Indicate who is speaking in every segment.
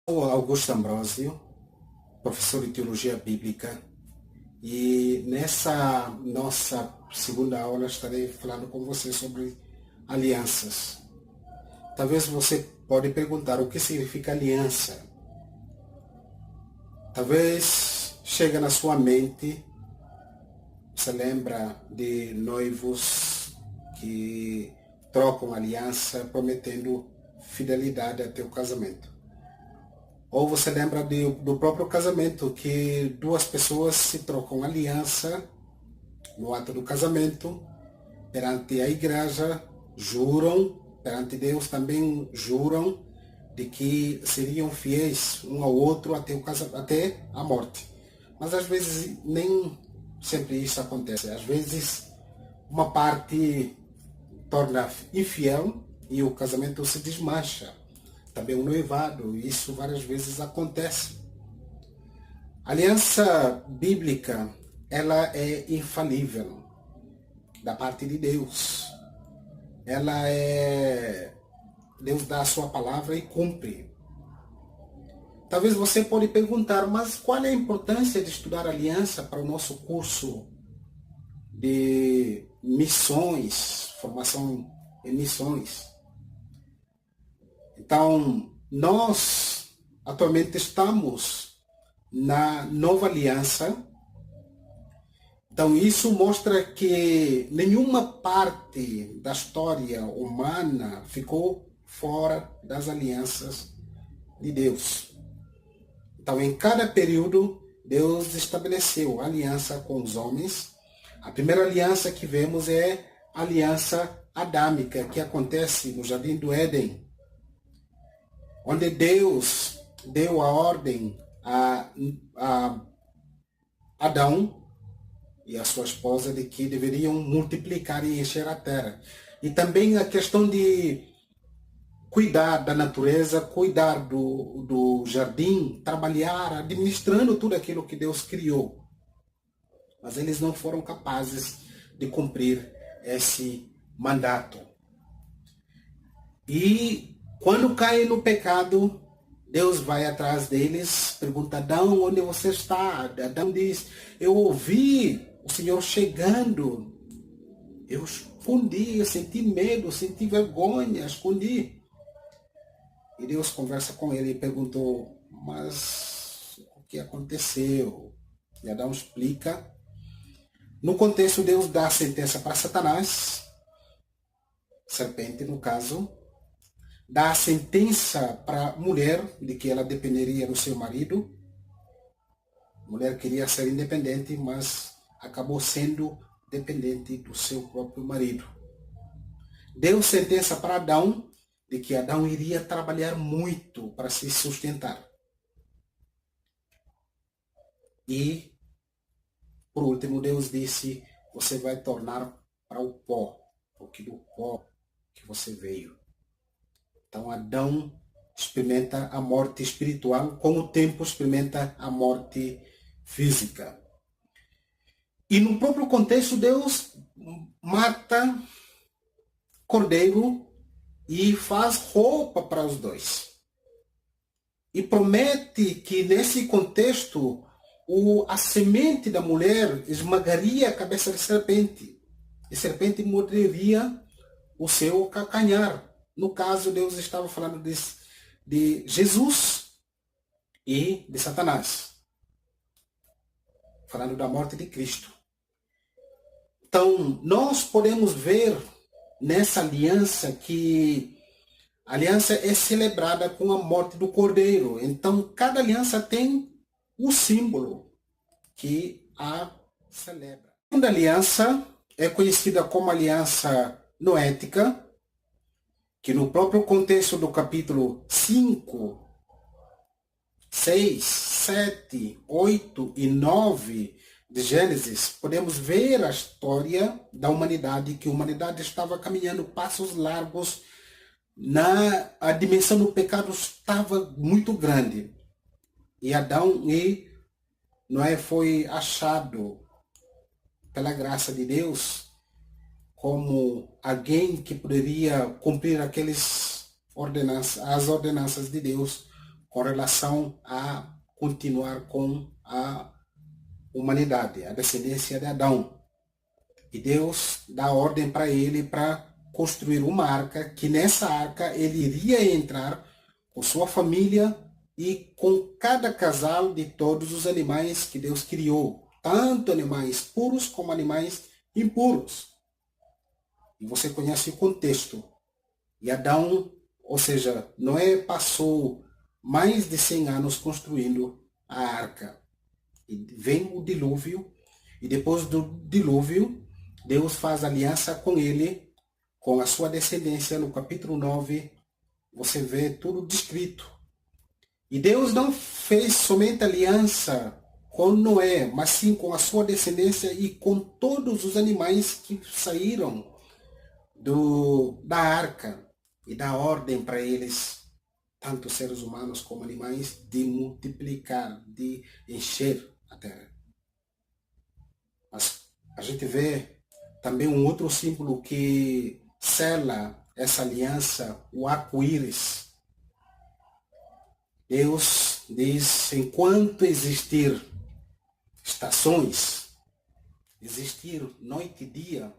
Speaker 1: Sou Augusto Ambrósio, professor de Teologia Bíblica, e nessa nossa segunda aula estarei falando com você sobre alianças. Talvez você pode perguntar o que significa aliança. Talvez chegue na sua mente, você lembra de noivos que trocam aliança prometendo fidelidade até o casamento. Ou você lembra do próprio casamento, que duas pessoas se trocam aliança no ato do casamento, perante a igreja, juram, perante Deus também juram, de que seriam fiéis um ao outro até a morte. Mas às vezes nem sempre isso acontece. Às vezes uma parte torna infiel e o casamento se desmancha. Também o noivado, isso várias vezes acontece. A aliança bíblica, ela é infalível da parte de Deus. Deus dá a sua palavra e cumpre. Talvez você pode perguntar, mas qual é a importância de estudar aliança para o nosso curso de missões, formação em missões? Então, nós atualmente estamos na nova aliança. Então, isso mostra que nenhuma parte da história humana ficou fora das alianças de Deus. Então, em cada período, Deus estabeleceu aliança com os homens. A primeira aliança que vemos é a aliança adâmica, que acontece no Jardim do Éden, onde Deus deu a ordem a Adão e a sua esposa de que deveriam multiplicar e encher a terra. E também a questão de cuidar da natureza, cuidar do jardim, trabalhar, administrando tudo aquilo que Deus criou. Mas eles não foram capazes de cumprir esse mandato. E quando caem no pecado, Deus vai atrás deles, pergunta: Adão, onde você está? Adão diz: eu ouvi o Senhor chegando, eu escondi, eu senti medo, senti vergonha, escondi. E Deus conversa com ele e perguntou: mas o que aconteceu? E Adão explica. No contexto, Deus dá a sentença para Satanás, serpente no caso, dá a sentença para a mulher de que ela dependeria do seu marido. A mulher queria ser independente, mas acabou sendo dependente do seu próprio marido. Deu sentença para Adão de que Adão iria trabalhar muito para se sustentar. E, por último, Deus disse: você vai tornar para o pó, porque do pó que você veio. Então, Adão experimenta a morte espiritual, com o tempo experimenta a morte física. E no próprio contexto, Deus mata cordeiro e faz roupa para os dois. E promete que nesse contexto, a semente da mulher esmagaria a cabeça da serpente. E a serpente morderia o seu calcanhar. No caso, Deus estava falando de Jesus e de Satanás. Falando da morte de Cristo. Então, nós podemos ver nessa aliança que a aliança é celebrada com a morte do Cordeiro. Então, cada aliança tem um símbolo que a celebra. A segunda aliança é conhecida como aliança noética, que no próprio contexto do capítulo 5, 6, 7, 8 e 9 de Gênesis, podemos ver a história da humanidade, que a humanidade estava caminhando passos largos, a dimensão do pecado estava muito grande. E Adão e Noé foi achado pela graça de Deus como alguém que poderia cumprir as ordenanças de Deus com relação a continuar com a humanidade, a descendência de Adão. E Deus dá ordem para ele para construir uma arca, que nessa arca ele iria entrar com sua família e com cada casal de todos os animais que Deus criou, tanto animais puros como animais impuros. E você conhece o contexto. E Adão, ou seja, Noé passou mais de 100 anos construindo a arca. E vem o dilúvio, e depois do dilúvio, Deus faz aliança com ele, com a sua descendência. No capítulo 9, você vê tudo descrito. E Deus não fez somente aliança com Noé, mas sim com a sua descendência e com todos os animais que saíram da arca, e dá ordem para eles, tanto seres humanos como animais, de multiplicar, de encher a terra. Mas a gente vê também um outro símbolo que sela essa aliança, o arco-íris. Deus diz: enquanto existir estações, existir noite e dia,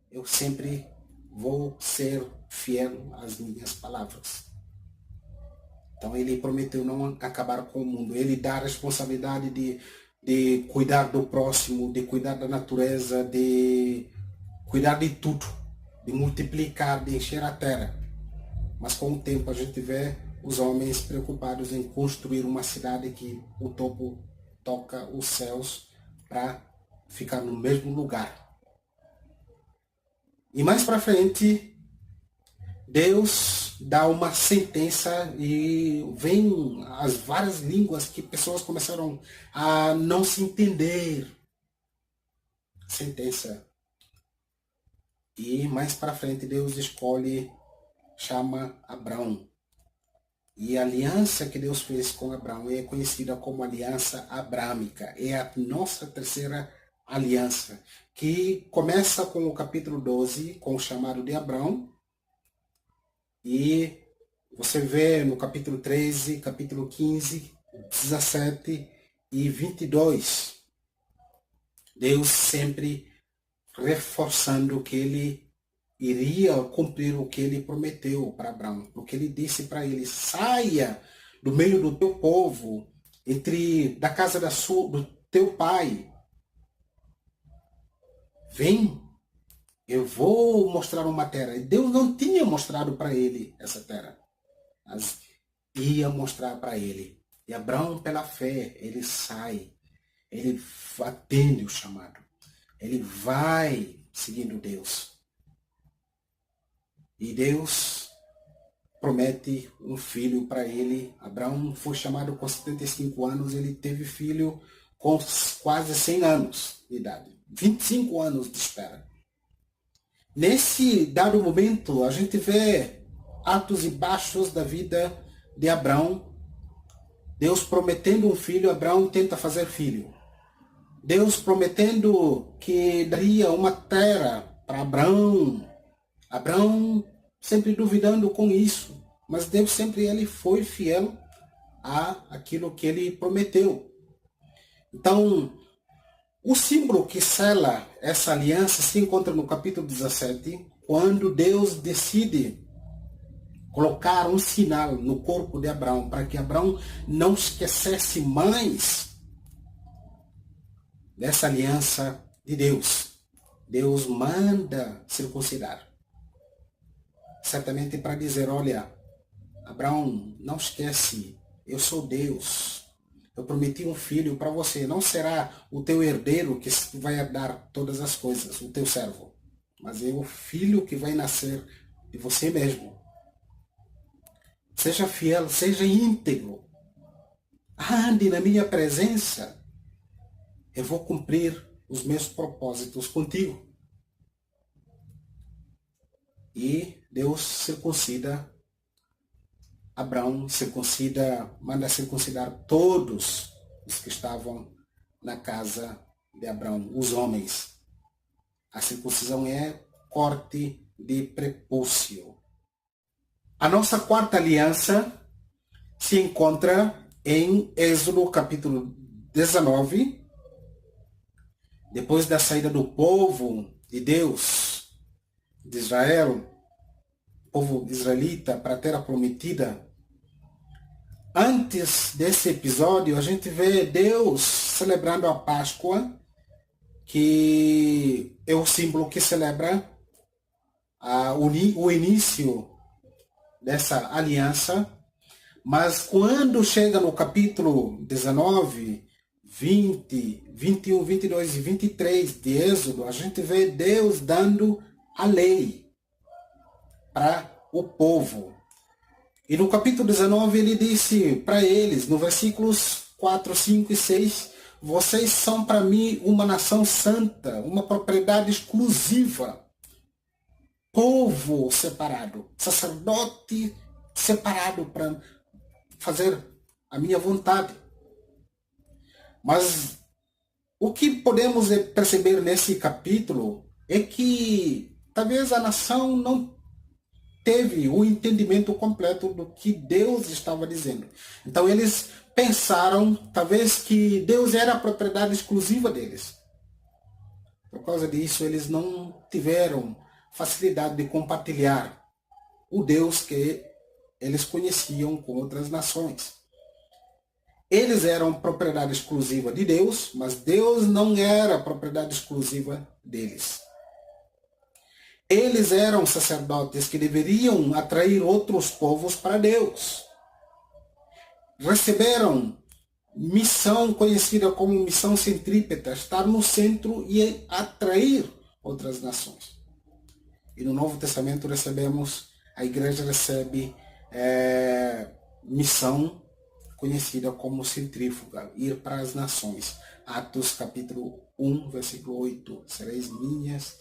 Speaker 1: eu sempre vou ser fiel às minhas palavras. Então ele prometeu não acabar com o mundo. Ele dá a responsabilidade de cuidar do próximo, de cuidar da natureza, de cuidar de tudo, de multiplicar, de encher a terra. Mas com o tempo a gente vê os homens preocupados em construir uma cidade que o topo toca os céus para ficar no mesmo lugar. E mais para frente, Deus dá uma sentença e vem as várias línguas que pessoas começaram a não se entender. Sentença. E mais para frente, Deus chama Abraão. E a aliança que Deus fez com Abraão é conhecida como aliança abrâmica. É a nossa terceira aliança, que começa com o capítulo 12, com o chamado de Abraão. E você vê no capítulo 13, capítulo 15, 17 e 22, Deus sempre reforçando que ele iria cumprir o que ele prometeu para Abraão. Porque ele disse para ele: saia do meio do teu povo, da casa do teu pai. Vem, eu vou mostrar uma terra. E Deus não tinha mostrado para ele essa terra, mas ia mostrar para ele. E Abraão, pela fé, ele sai, ele atende o chamado, ele vai seguindo Deus. E Deus promete um filho para ele. Abraão foi chamado com 75 anos, ele teve filho com quase 100 anos de idade. 25 anos de espera. Nesse dado momento, a gente vê altos e baixos da vida de Abraão. Deus prometendo um filho, Abraão tenta fazer filho. Deus prometendo que daria uma terra para Abraão. Abraão sempre duvidando com isso, mas Deus sempre ele foi fiel àquilo que ele prometeu. Então, o símbolo que sela essa aliança se encontra no capítulo 17, quando Deus decide colocar um sinal no corpo de Abraão, para que Abraão não esquecesse mais dessa aliança de Deus. Deus manda circuncidar. Certamente para dizer: olha, Abraão, não esquece, eu sou Deus. Eu prometi um filho para você. Não será o teu herdeiro que vai herdar todas as coisas, o teu servo. Mas é o filho que vai nascer de você mesmo. Seja fiel, seja íntegro. Ande na minha presença. Eu vou cumprir os meus propósitos contigo. E Deus circuncida Abraão, manda circuncidar todos os que estavam na casa de Abraão, os homens. A circuncisão é corte de prepúcio. A nossa quarta aliança se encontra em Êxodo capítulo 19, depois da saída do povo de Deus, de Israel, povo israelita, para a terra prometida. Antes desse episódio, a gente vê Deus celebrando a Páscoa, que é o símbolo que celebra o início dessa aliança. Mas quando chega no capítulo 19, 20, 21, 22 e 23 de Êxodo, a gente vê Deus dando a lei para o povo. E no capítulo 19 ele disse para eles, no versículos 4, 5 e 6, vocês são para mim uma nação santa, uma propriedade exclusiva, povo separado, sacerdote separado para fazer a minha vontade. Mas o que podemos perceber nesse capítulo é que talvez a nação não teve o entendimento completo do que Deus estava dizendo. Então eles pensaram, talvez, que Deus era a propriedade exclusiva deles. Por causa disso, eles não tiveram facilidade de compartilhar o Deus que eles conheciam com outras nações. Eles eram propriedade exclusiva de Deus, mas Deus não era propriedade exclusiva deles. Eles eram sacerdotes que deveriam atrair outros povos para Deus. Receberam missão conhecida como missão centrípeta, estar no centro e atrair outras nações. E no Novo Testamento a igreja recebe missão conhecida como centrífuga, ir para as nações. Atos capítulo 1, versículo 8, sereis minhas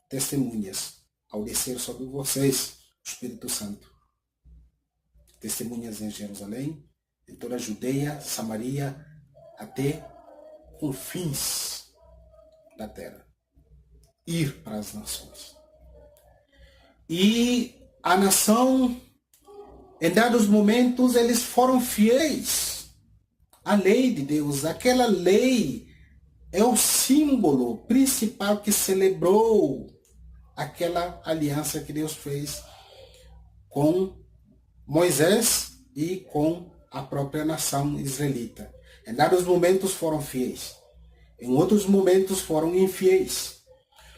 Speaker 1: testemunhas ao descer sobre vocês o Espírito Santo. Testemunhas em Jerusalém, em toda a Judeia, Samaria, até confins da terra. Ir para as nações. E a nação, em dados momentos, eles foram fiéis à lei de Deus. Aquela lei é o símbolo principal que celebrou aquela aliança que Deus fez com Moisés e com a própria nação israelita. Em dados momentos foram fiéis. Em outros momentos foram infiéis.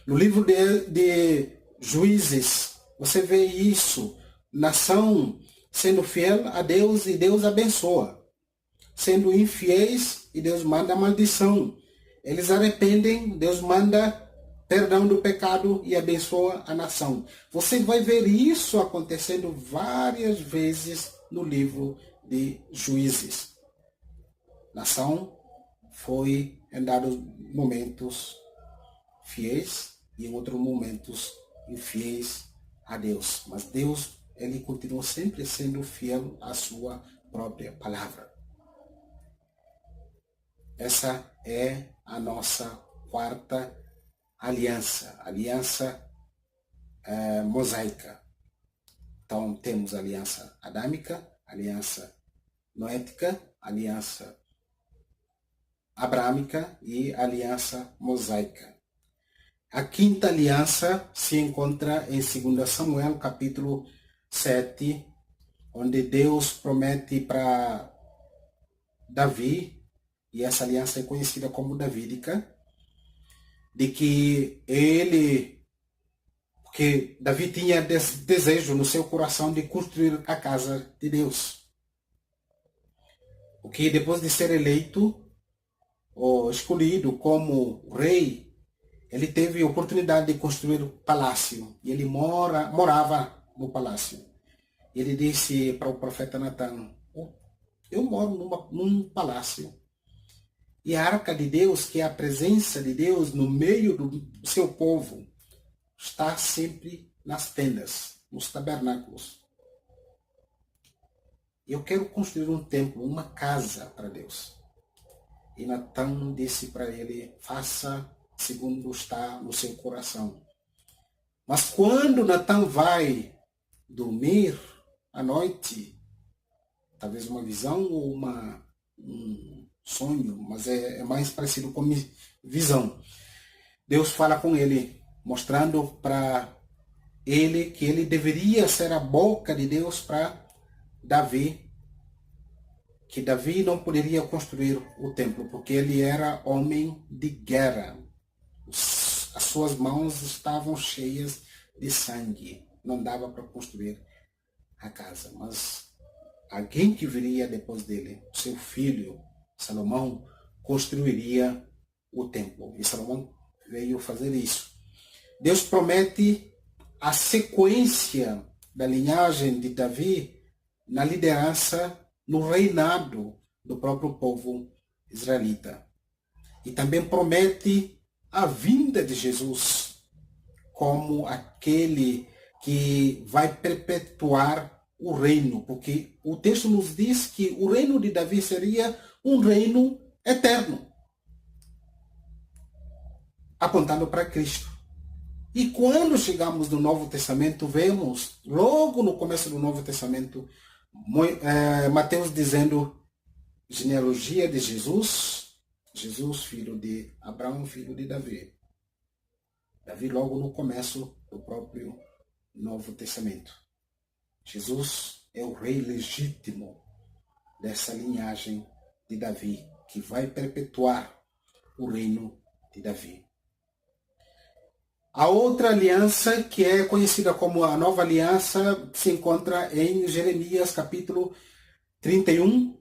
Speaker 1: No livro de Juízes, você vê isso. Nação sendo fiel a Deus e Deus abençoa. Sendo infiéis e Deus manda maldição. Eles arrependem, Deus manda perdão do pecado e abençoa a nação. Você vai ver isso acontecendo várias vezes no livro de Juízes. Nação foi em dados momentos fiéis e em outros momentos infiéis a Deus. Mas Deus, ele continua sempre sendo fiel à sua própria palavra. Essa é a nossa quarta aliança, aliança mosaica. Então temos a aliança adâmica, aliança noética, aliança abrâmica e aliança mosaica. A quinta aliança se encontra em 2 Samuel, capítulo 7, onde Deus promete para Davi, e essa aliança é conhecida como davídica, de que porque Davi tinha desejo no seu coração de construir a casa de Deus. O que depois de ser eleito ou escolhido como rei, ele teve a oportunidade de construir um palácio. E ele morava no palácio. Ele disse para o profeta Natan: eu moro num palácio. E a arca de Deus, que é a presença de Deus no meio do seu povo, está sempre nas tendas, nos tabernáculos. Eu quero construir um templo, uma casa para Deus. E Natan disse para ele: faça segundo está no seu coração. Mas quando Natan vai dormir à noite, talvez uma visão ou um sonho, mas é mais parecido com visão. Deus fala com ele, mostrando para ele que ele deveria ser a boca de Deus para Davi, que Davi não poderia construir o templo, porque ele era homem de guerra. As suas mãos estavam cheias de sangue, não dava para construir a casa. Mas alguém que viria depois dele, seu filho, Salomão, construiria o templo. E Salomão veio fazer isso. Deus promete a sequência da linhagem de Davi na liderança, no reinado do próprio povo israelita. E também promete a vinda de Jesus como aquele que vai perpetuar o reino, porque o texto nos diz que o reino de Davi seria um reino eterno, apontando para Cristo. E quando chegamos no Novo Testamento, vemos, logo no começo do Novo Testamento, Mateus dizendo, genealogia de Jesus, Jesus, filho de Abraão, filho de Davi. Davi logo no começo do próprio Novo Testamento. Jesus é o rei legítimo dessa linhagem de Davi, que vai perpetuar o reino de Davi. A outra aliança, que é conhecida como a Nova Aliança, se encontra em Jeremias capítulo 31,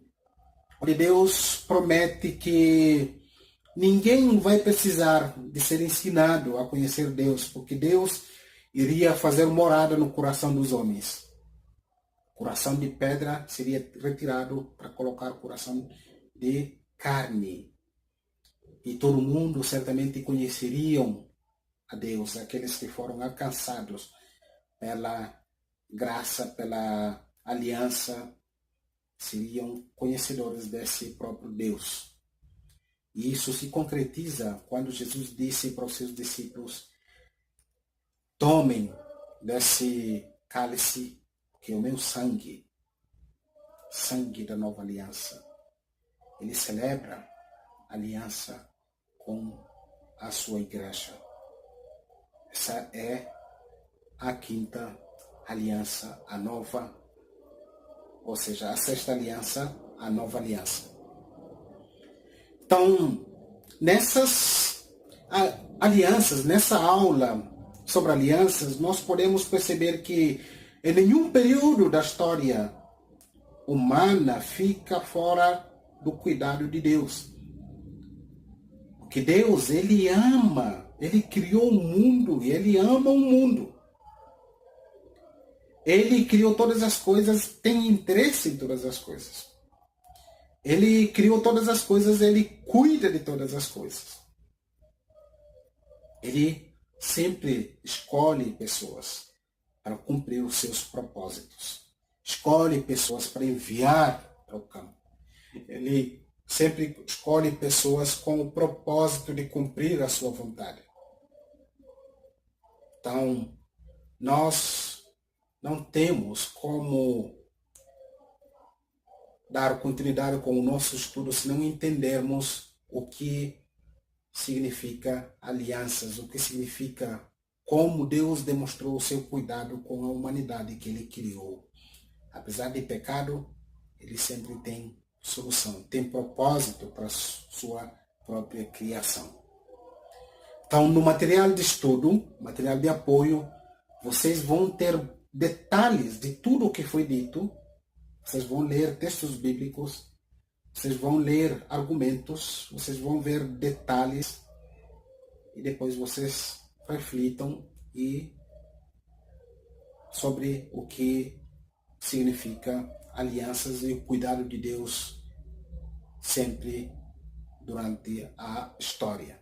Speaker 1: onde Deus promete que ninguém vai precisar de ser ensinado a conhecer Deus, porque Deus iria fazer morada no coração dos homens. O coração de pedra seria retirado para colocar o coração de carne. E todo mundo certamente conheceriam a Deus, aqueles que foram alcançados pela graça, pela aliança, seriam conhecedores desse próprio Deus. E isso se concretiza quando Jesus disse para os seus discípulos: tomem desse cálice, que é o meu sangue, sangue da nova aliança. Ele celebra a aliança com a sua igreja. Essa é a quinta aliança, a nova, ou seja, a sexta aliança, a nova aliança. Então, nessas alianças, nessa aula sobre alianças, nós podemos perceber que em nenhum período da história humana fica fora do cuidado de Deus. Porque Deus, Ele ama, Ele criou o mundo e Ele ama o mundo. Ele criou todas as coisas, tem interesse em todas as coisas. Ele criou todas as coisas, Ele cuida de todas as coisas. Ele sempre escolhe pessoas para cumprir os seus propósitos. Escolhe pessoas para enviar para o campo. Ele sempre escolhe pessoas com o propósito de cumprir a sua vontade. Então, nós não temos como dar continuidade com o nosso estudo se não entendermos o que significa alianças, o que significa como Deus demonstrou o seu cuidado com a humanidade que Ele criou. Apesar de pecado, Ele sempre tem solução, tem propósito para a sua própria criação. Então, no material de estudo, material de apoio, vocês vão ter detalhes de tudo o que foi dito, vocês vão ler textos bíblicos, vocês vão ler argumentos, vocês vão ver detalhes e depois vocês reflitam sobre o que significa alianças e o cuidado de Deus sempre durante a história.